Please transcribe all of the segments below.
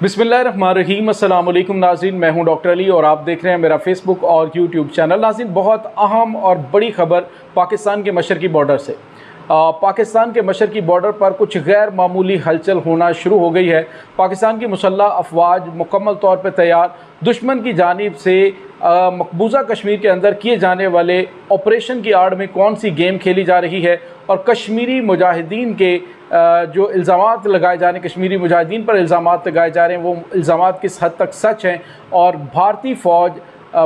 बिस्मिल्लाहिर्रहमानिर्रहीम। अस्सलाम वालेकुम नाज़रीन, मैं हूं डॉक्टर अली और आप देख रहे हैं मेरा फेसबुक और यूट्यूब चैनल। नाज़रीन, बहुत अहम और बड़ी खबर पाकिस्तान के मशरकी बॉर्डर से। पाकिस्तान के मशरकी बॉर्डर पर कुछ गैर मामूली हलचल होना शुरू हो गई है। पाकिस्तान की मुसल्लह अफवाज मुकम्मल तौर पर तैयार, दुश्मन की जानिब से मकबूजा कश्मीर के अंदर किए जाने वाले ऑपरेशन की आड़ में कौन सी गेम खेली जा रही है और कश्मीरी मुजाहिदीन के जो इल्ज़ामात लगाए जा रहे हैं, कश्मीरी मुजाहिदीन पर इल्ज़ामात लगाए जा रहे हैं, वो इल्ज़ामात किस हद तक सच हैं और भारतीय फ़ौज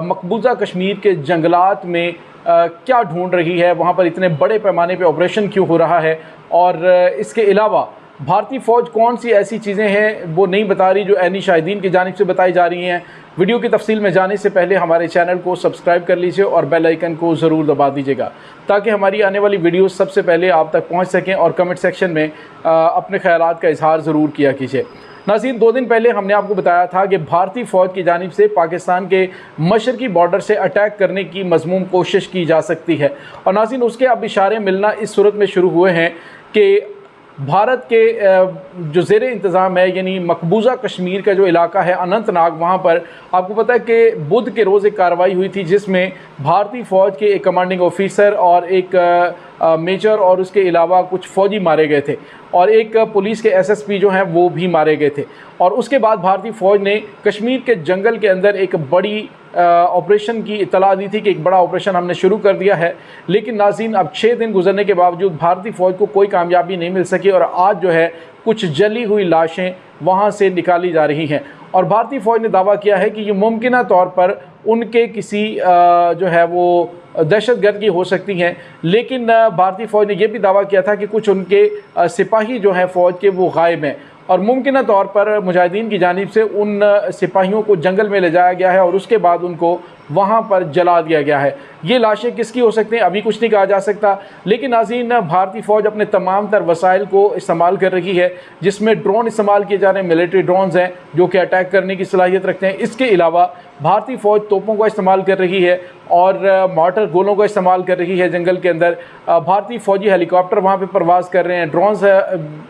मकबूजा कश्मीर के जंगलात में क्या ढूंढ रही है, वहाँ पर इतने बड़े पैमाने पे ऑपरेशन क्यों हो रहा है और इसके अलावा भारतीय फ़ौज कौन सी ऐसी चीज़ें हैं वो नहीं बता रही जो ऐनी शाहिदीन की जानिब से बताई जा रही हैं। वीडियो की तफसील में जाने से पहले हमारे चैनल को सब्सक्राइब कर लीजिए और बेल आइकन को ज़रूर दबा दीजिएगा ताकि हमारी आने वाली वीडियो सबसे पहले आप तक पहुंच सकें और कमेंट सेक्शन में अपने ख़यालात का इजहार ज़रूर किया कीजिए। नाज़रीन, 2 दिन पहले हमने आपको बताया था कि भारतीय फ़ौज की जानिब से पाकिस्तान के मशरकी बॉर्डर से अटैक करने की मज़मूम कोशिश की जा सकती है और नाज़रीन उसके अब इशारे मिलना इस सूरत में शुरू हुए हैं कि भारत के जो ज़ेर इंतज़ाम है, यानी मकबूजा कश्मीर का जो इलाका है अनंतनाग, वहाँ पर आपको पता है कि बुध के रोज़ एक कार्रवाई हुई थी जिसमें भारतीय फ़ौज के एक कमांडिंग ऑफिसर और एक मेजर और उसके अलावा कुछ फ़ौजी मारे गए थे और एक पुलिस के एसएसपी जो हैं वो भी मारे गए थे। और उसके बाद भारतीय फ़ौज ने कश्मीर के जंगल के अंदर एक बड़ी ऑपरेशन की इत्तला दी थी कि एक बड़ा ऑपरेशन हमने शुरू कर दिया है। लेकिन नाज़रीन, अब 6 दिन गुजरने के बावजूद भारतीय फ़ौज को कोई कामयाबी नहीं मिल सकी और आज जो है कुछ जली हुई लाशें वहाँ से निकाली जा रही हैं और भारतीय फ़ौज ने दावा किया है कि ये मुमकिन तौर पर उनके किसी जो है वो दहशतगर्द की हो सकती हैं। लेकिन भारतीय फ़ौज ने यह भी दावा किया था कि कुछ उनके सिपाही जो हैं फ़ौज के वो गायब हैं और मुमकिन तौर पर मुजाहिदीन की जानिब से उन सिपाहियों को जंगल में ले जाया गया है और उसके बाद उनको वहाँ पर जला दिया गया है। ये लाशें किसकी हो सकती हैं अभी कुछ नहीं कहा जा सकता, लेकिन नाज़रीन भारतीय फ़ौज अपने तमाम तर वसाइल को इस्तेमाल कर रही है जिसमें ड्रोन इस्तेमाल किए जा रहे हैं, मिलिट्री ड्रोन्स हैं जो कि अटैक करने की सलाहियत रखते हैं। इसके अलावा भारतीय फ़ौज तोपों का इस्तेमाल कर रही है और मॉर्टर गोलों का इस्तेमाल कर रही है। जंगल के अंदर भारतीय फ़ौजी हेलीकॉप्टर वहाँ पे परवाज़ कर रहे हैं, ड्रोन्स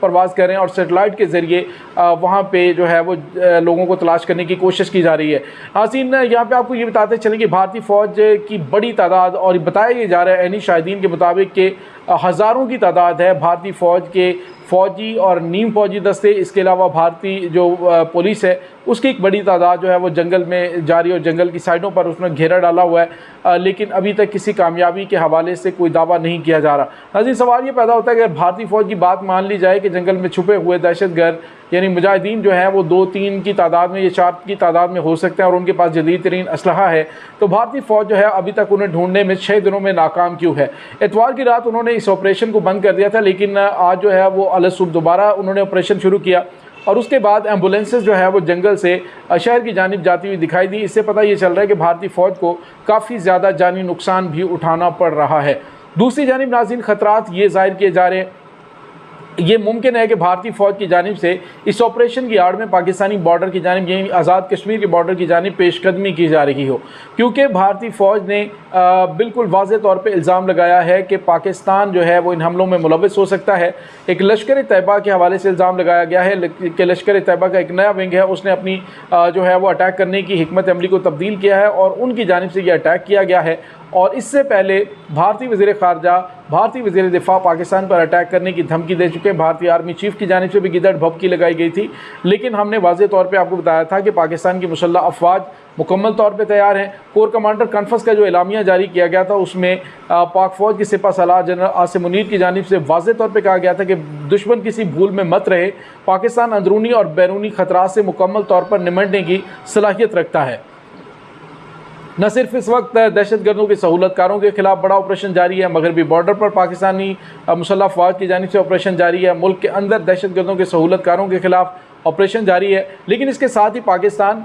परवाज़ कर रहे हैं और सेटेलाइट के ज़रिए वहाँ पे जो है वो लोगों को तलाश करने की कोशिश की जा रही है। नाज़रीन, यहाँ पे आपको ये बताते चलें कि भारतीय फ़ौज की बड़ी तादाद, और बताया ये जा रहा है ऐनी शाहिदीन के मुताबिक कि हज़ारों की तादाद है भारतीय फ़ौज के फ़ौजी और नीम फ़ौजी दस्ते, इसके अलावा भारतीय जो पुलिस है उसकी एक बड़ी तादाद जो है वो जंगल में जा रही है और जंगल की साइडों पर उसने घेरा डाला हुआ है। लेकिन अभी तक किसी कामयाबी के हवाले से कोई दावा नहीं किया जा रहा। नाज़रीन, सवाल ये पैदा होता है कि अगर भारतीय फ़ौज की बात मान ली जाए कि जंगल में छुपे हुए दहशतगर्द यानी मुजाहिदीन जो हैं वो 2-3 की तादाद में या 4 की तादाद में हो सकते हैं और उनके पास जदीद तरीन असलहा है, तो भारतीय फ़ौज जो है अभी तक उन्हें ढूंढने में 6 दिनों में नाकाम क्यों है। इतवार की रात उन्होंने इस ऑपरेशन को बंद कर दिया था, लेकिन आज जो है वो अलसुब दोबारा उन्होंने ऑपरेशन शुरू किया और उसके बाद एम्बुलेंसेस जो है वो जंगल से शहर की जानिब जाती हुई दिखाई दी। इससे पता ये चल रहा है कि भारतीय फ़ौज को काफ़ी ज़्यादा जानी नुकसान भी उठाना पड़ रहा है। दूसरी जानिब नाज़रीन, ख़तरात ये ज़ाहिर किए जा रहे हैं, ये मुमकिन है कि भारतीय फ़ौज की जानिब से इस ऑपरेशन की आड़ में पाकिस्तानी बॉर्डर की जानिब यानी आज़ाद कश्मीर के बॉर्डर की जानिब पेशकदमी की जा रही हो, क्योंकि भारतीय फ़ौज ने बिल्कुल वाज़ेह तौर पे इल्ज़ाम लगाया है कि पाकिस्तान जो है वो इन हमलों में मुलव्वस हो सकता है। एक लश्कर तैयबा के हवाले से इल्ज़ाम लगाया गया है कि लश्कर तैयबा का एक नया विंग है, उसने अपनी जो है वो अटैक करने की हिकमत अमली को तब्दील किया है और उनकी जानिब से यह अटैक किया गया है। और इससे पहले भारतीय वज़ीर ख़ारजा, भारतीय वज़ीर दिफ़ा पाकिस्तान पर अटैक करने की धमकी दे चुके हैं। भारतीय आर्मी चीफ़ की जानिब से भी गिदड़ भभकी लगाई गई थी, लेकिन हमने वाज़ेह तौर पे आपको बताया था कि पाकिस्तान की मुसल्लह अफ़वाज मुकम्मल तौर पे तैयार हैं। कोर कमांडर कॉन्फ्रेंस का जो एलामिया जारी किया गया था उसमें पाक फ़ौज के सिपह सलाह जनरल आसिम मुनीर की जानिब से वाज़ेह तौर पे कहा गया था कि दुश्मन किसी भूल में मत रहे, पाकिस्तान अंदरूनी और बैरूनी ख़तरात से मुकम्मल तौर पर निमटने की सलाहियत रखता है। न सिर्फ इस वक्त दहशतगर्दों के सहूलतकारों के खिलाफ बड़ा ऑपरेशन जारी है, मगरबी बॉर्डर पर पाकिस्तानी मुसल्लह फ़ौज की जानिब से ऑपरेशन जारी है, मुल्क के अंदर दहशतगर्दों के सहूलतकारों के खिलाफ ऑपरेशन जारी है। लेकिन इसके साथ ही पाकिस्तान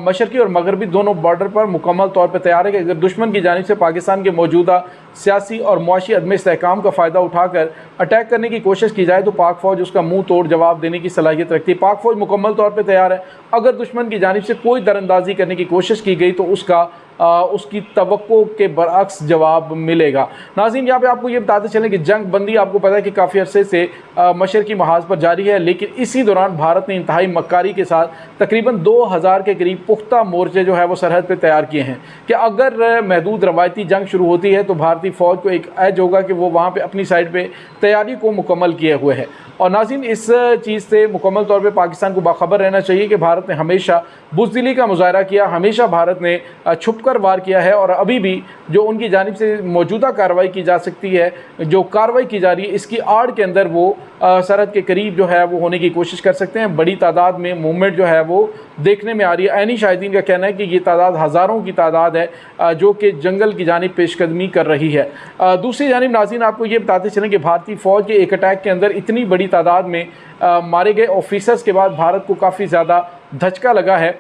मशरकी और मगरबी दोनों बॉर्डर पर मुकम्मल तौर पर तैयार है कि अगर दुश्मन की जानिब से पाकिस्तान के मौजूदा सियासी और मुआशी अदम इस्तेहकाम का फ़ायदा उठाकर अटैक करने की कोशिश की जाए तो पाक फ़ौज उसका मुँह तोड़ जवाब देने की सलाहियत रखती है। पाक फ़ौज मुकम्मल तौर पर तैयार है, अगर दुश्मन की जानिब से कोई दरअंदाजी करने की कोशिश की गई तो उसका उसकी तवक्को के बरअक्स जवाब मिलेगा। नाज़रीन, यहाँ पे आपको ये बताते चलें कि जंग बंदी आपको पता है कि काफ़ी अरसे से मशरकी महाज पर जारी है, लेकिन इसी दौरान भारत ने इंतहाई मक्कारी के साथ तकरीबन 2000 के करीब पुख्ता मोर्चे जो है वो सरहद पर तैयार किए हैं कि अगर महदूद रवायती जंग शुरू होती है तो भारतीय फ़ौज को एक एज होगा कि वो वहाँ पर अपनी साइड पर तैयारी को मुकम्मल किए हुए है। और नाज़रीन, इस चीज़ से मुकम्मल तौर पे पाकिस्तान को बाखबर रहना चाहिए कि भारत ने हमेशा बुज़दिली का मुज़ाहरा किया, हमेशा भारत ने छुपकर वार किया है और अभी भी जो उनकी जानिब से मौजूदा कार्रवाई की जा सकती है, जो कार्रवाई की जा रही है, इसकी आड़ के अंदर वो सरहद के करीब जो है वो होने की कोशिश कर सकते हैं। बड़ी तादाद में मूवमेंट जो है वो देखने में आ रही है। ऐनी शाहिदीन का कहना है कि ये तादाद हज़ारों की तादाद है जो कि जंगल की जानिब पेशकदमी कर रही है। दूसरी जानिब नाज़रीन, आपको ये बताते चलें कि भारतीय फ़ौज के एक अटैक के अंदर इतनी बड़ी तादाद में मारे गए ऑफिसर्स के बाद भारत को काफ़ी ज़्यादा धचका लगा है।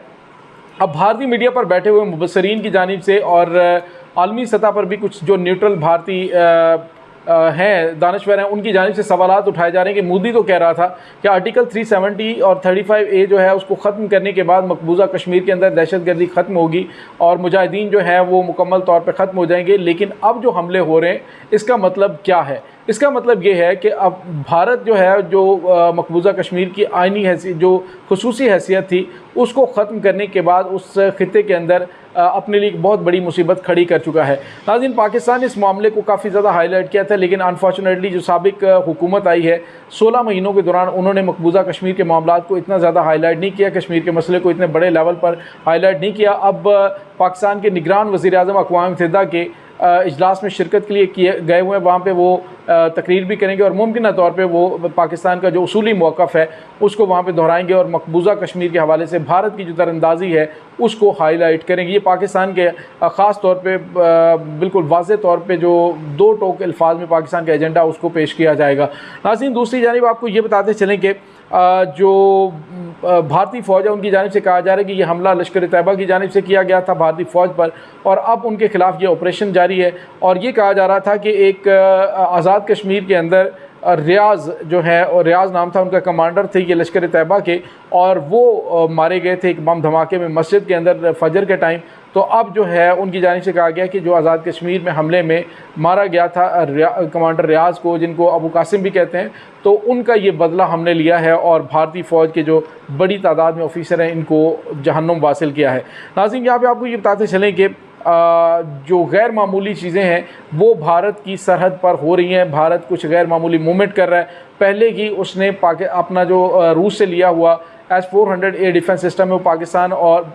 अब भारतीय मीडिया पर बैठे हुए मुबसरीन की जानिब से और आलमी सतह पर भी कुछ जो न्यूट्रल भारतीय हैं, दानश्वर हैं, उनकी जानिब से सवालात उठाए जा रहे हैं कि मोदी तो कह रहा था कि आर्टिकल 370 और 35A जो है उसको ख़त्म करने के बाद मकबूजा कश्मीर के अंदर दहशतगर्दी ख़त्म होगी और मुजाहिदीन जो है वो मुकम्मल तौर पर ख़त्म हो जाएंगे। लेकिन अब जो हमले हो रहे हैं इसका मतलब क्या है? इसका मतलब ये है कि अब भारत जो है जो मकबूजा कश्मीर की आइनी हैसियत, जो खुसूसी हैसियत थी, उसको ख़त्म करने के बाद उस खित्ते के अंदर अपने लिए बहुत बड़ी मुसीबत खड़ी कर चुका है। नाज़रीन, पाकिस्तान ने इस मामले को काफ़ी ज़्यादा हाईलाइट किया था, लेकिन अनफॉर्चुनेटली जो साबिक हुकूमत आई है 16 महीनों के दौरान उन्होंने मकबूजा कश्मीर के मामलात को इतना ज़्यादा हाईलाइट नहीं किया, कश्मीर के मसले को इतने बड़े लेवल पर हाईलाइट नहीं किया। अब पाकिस्तान के निगरान वज़ीर-ए-आज़म अक़वाम मुत्तहिदा के इजलास में शिरकत के लिए गए हुए हैं, वहाँ पे वो तकरीर भी करेंगे और मुमकिन तौर पे वो पाकिस्तान का जो उसूली मौक़िफ़ है उसको वहाँ पे दोहराएंगे और मकबूजा कश्मीर के हवाले से भारत की जो दरअंदाज़ी है उसको हाईलाइट करेंगे। ये पाकिस्तान के ख़ास तौर पे बिल्कुल वाज़े तौर पे जो दो टोक अल्फाज में पाकिस्तान का एजेंडा उसको पेश किया जाएगा। नाज़रीन, दूसरी जानिब आपको ये बताते चलें कि जो भारतीय फ़ौज है उनकी जानिब से कहा जा रहा है कि ये हमला लश्कर तैयबा की जानिब से किया गया था भारतीय फ़ौज पर और अब उनके ख़िलाफ़ ये ऑपरेशन जारी है। और ये कहा जा रहा था कि एक आज़ाद कश्मीर के अंदर रियाज़ जो है, और रियाज़ नाम था उनका, कमांडर थे ये लश्कर तैयबा के, और वो मारे गए थे एक बम धमाके में मस्जिद के अंदर फजर के टाइम। तो अब जो है उनकी जानिब से कहा गया कि जो आज़ाद कश्मीर में हमले में मारा गया था कमांडर रियाज़ को, जिनको अबू कासिम भी कहते हैं, तो उनका ये बदला हमने लिया है और भारतीय फ़ौज के जो बड़ी तादाद में ऑफिसर हैं इनको जहन्नुम वासिल किया है। नाज़रीन, यहाँ पे आपको ये बताते चलें कि जो गैर मामूली चीज़ें हैं वो भारत की सरहद पर हो रही हैं। भारत कुछ गैर मामूली मूवमेंट कर रहा है। पहले ही उसने अपना जो रूस से लिया हुआ S-400A डिफेंस सिस्टम है वो पाकिस्तान और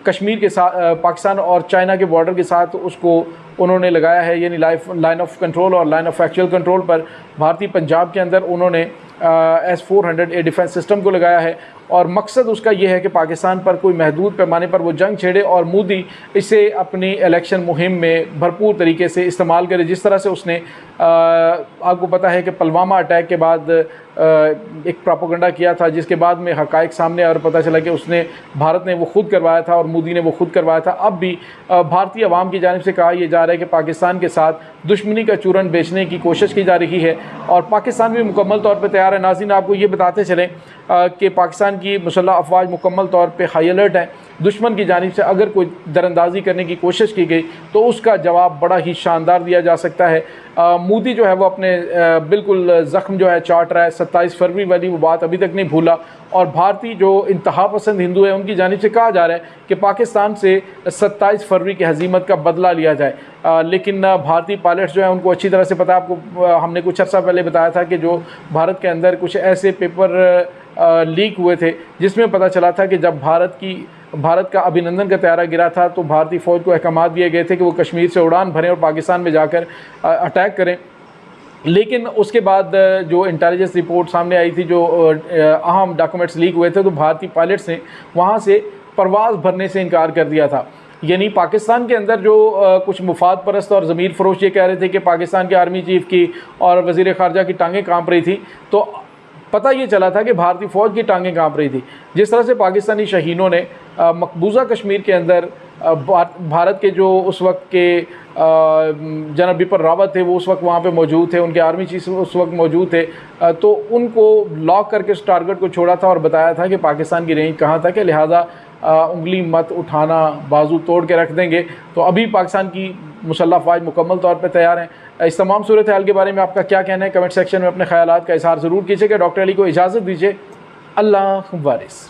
कश्मीर के साथ, पाकिस्तान और चाइना के बॉर्डर के साथ उसको उन्होंने लगाया है, यानी लाइन ऑफ कंट्रोल और लाइन ऑफ एक्चुअल कंट्रोल पर भारतीय पंजाब के अंदर उन्होंने S-400A डिफेंस सिस्टम को लगाया है। और मकसद उसका ये है कि पाकिस्तान पर कोई महदूद पैमाने पर वो जंग छेड़े और मोदी इसे अपनी इलेक्शन मुहिम में भरपूर तरीके से इस्तेमाल करे। जिस तरह से उसने आपको पता है कि पुलवामा अटैक के बाद एक प्रोपेगेंडा किया था, जिसके बाद में हक़ाइक़ सामने और पता चला कि उसने भारत ने वो खुद करवाया था और मोदी ने वो खुद करवाया था। अब भी भारतीय अवाम की जानिब से कहा यह जा रहा है कि पाकिस्तान के साथ दुश्मनी का चूरन बेचने की कोशिश की जा रही है और पाकिस्तान भी मुकम्मल तौर पर तैयार है। नाज़रीन, आपको ये बताते चलें कि पाकिस्तान की मुसल्लह अफवाज मुकम्मल तौर पर हाई अलर्ट है। दुश्मन की जानिब से अगर कोई दरअंदाजी करने की कोशिश की गई तो उसका जवाब बड़ा ही शानदार दिया जा सकता है। मोदी जो है वो अपने बिल्कुल ज़ख्म जो है चाट रहा है। 27 फरवरी वाली वो बात अभी तक नहीं भूला और भारतीय जो इंतहा पसंद हिंदू है उनकी जानिब से कहा जा रहा है कि पाकिस्तान से 27 फरवरी की हज़ीमत का बदला लिया जाए। लेकिन भारतीय पायलट्स जो है उनको अच्छी तरह से पता है। आपको हमने कुछ अर्सा पहले बताया था कि जो भारत के अंदर कुछ ऐसे पेपर लीक हुए थे जिसमें पता चला था कि जब भारत का अभिनंदन का तैयारा गिरा था तो भारतीय फ़ौज को अहकाम दिए गए थे कि वो कश्मीर से उड़ान भरें और पाकिस्तान में जाकर अटैक करें। लेकिन उसके बाद जो इंटेलिजेंस रिपोर्ट सामने आई थी, जो अहम डॉक्यूमेंट्स लीक हुए थे, तो भारतीय पायलट्स ने वहाँ से परवाज़ भरने से इनकार कर दिया था। यानी पाकिस्तान के अंदर जो कुछ मुफाद परस्त और ज़मीर फरोश ये कह रहे थे कि पाकिस्तान के आर्मी चीफ़ की और वज़ीर ख़ारजा की टांगें काँप रही थी, तो पता ये चला था कि भारतीय फ़ौज की टांगें काँप रही थी। जिस तरह से पाकिस्तानी शहीनों ने मकबूजा कश्मीर के अंदर भारत के जो उस वक्त के जनरल बिपिन रावत थे वो उस वक्त वहाँ पे मौजूद थे, उनके आर्मी चीफ उस वक्त मौजूद थे, तो उनको लॉक करके उस टारगेट को छोड़ा था और बताया था कि पाकिस्तान की रेंज कहाँ तक है, लिहाजा उंगली मत उठाना, बाजू तोड़ के रख देंगे। तो अभी पाकिस्तान की मुसल्लह फ़ौज मुकम्मल तौर पर तैयार हैं। इस तमाम सूरत हाल के बारे में आपका क्या कहना है, कमेंट सेक्शन में अपने ख्यालात का इज़हार ज़रूर कीजिएगा। डॉक्टर अली को इजाज़त दीजिए। अल्लाह वारिस।